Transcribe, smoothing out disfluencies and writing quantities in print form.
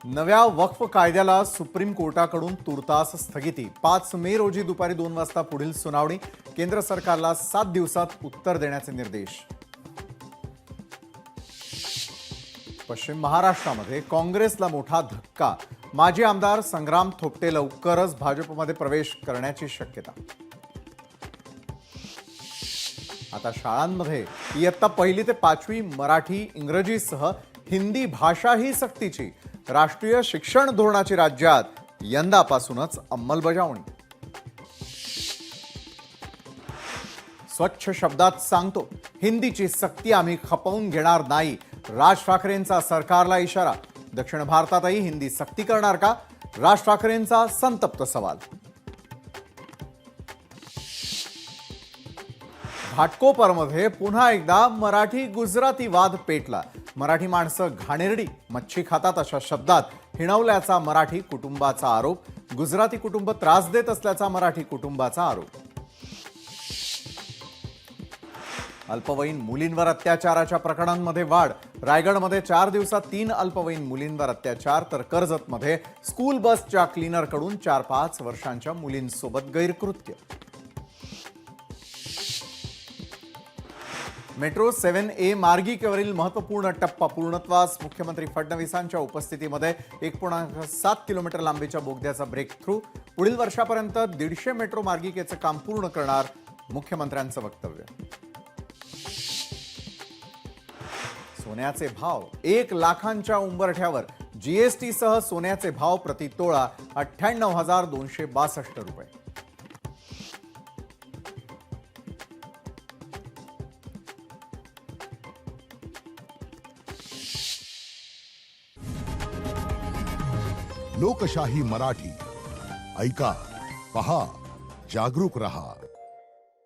नव्या वक्फ कायद्याला सुप्रीम कोर्टाकडून तुर्तास स्थगिती. 5 मे रोजी दुपारी 2 वाजता पुढील सुनावणी. केंद्र सरकारला 7 दिवसात उत्तर देण्याचे निर्देश. पश्चिम महाराष्ट्रामध्ये काँग्रेसला मोठा धक्का. माजी आमदार संग्राम थोपटे लवकरच भाजपमध्ये प्रवेश करण्याची शक्यता. आता शाळांमध्ये इयत्ता 1ली ते 5वी मराठी इंग्रजीसह हिंदी भाषाही सक्तीची. राष्ट्रीय शिक्षण धोरणाची राज्यात यंदापासूनच अंमलबजावणी. स्वच्छ शब्दात सांगतो, हिंदीची सक्ती आम्ही खपवून घेणार नाही. राज ठाकरेंचा सरकारला इशारा. दक्षिण भारतातही हिंदी सक्ती करणार का? राज ठाकरेंचा संतप्त सवाल. घाटकोपरमध्ये पुन्हा एकदा मराठी गुजराती वाद पेटला. मराठी माणसं घाणेरडी, मच्छी खातात अशा शब्दात हिणवल्याचा मराठी कुटुंबाचा आरोप. गुजराती कुटुंब त्रास देत असल्याचा मराठी कुटुंबाचा आरोप. अल्पवयीन मुलींवर अत्याचाराच्या प्रकरणांमध्ये वाढ. रायगडमध्ये 4 दिवसात 3 अल्पवयीन मुलींवर अत्याचार, तर कर्जतमध्ये स्कूल बसच्या क्लीनरकडून 4-5 वर्षांच्या मुलींसोबत गैरकृत्य. मेट्रो 7A मार्गिकेवरील महत्त्वपूर्ण टप्पा पूर्णत्वास. मुख्यमंत्री फडणवीसांच्या उपस्थितीमध्ये 1.7 किलोमीटर लांबीच्या बोगद्याचा ब्रेक थ्रू. पुढील वर्षापर्यंत 150 मेट्रो मार्गिकेचं काम पूर्ण करणार, मुख्यमंत्र्यांचं वक्तव्य. सोन्याचे भाव 1 लाखांच्या उंबरठ्यावर. जीएसटी सह सोन्याचे भाव प्रति तोळा 98,262 रुपये. लोकशाही मराठी ऐका, पहा, जागरूक रहा.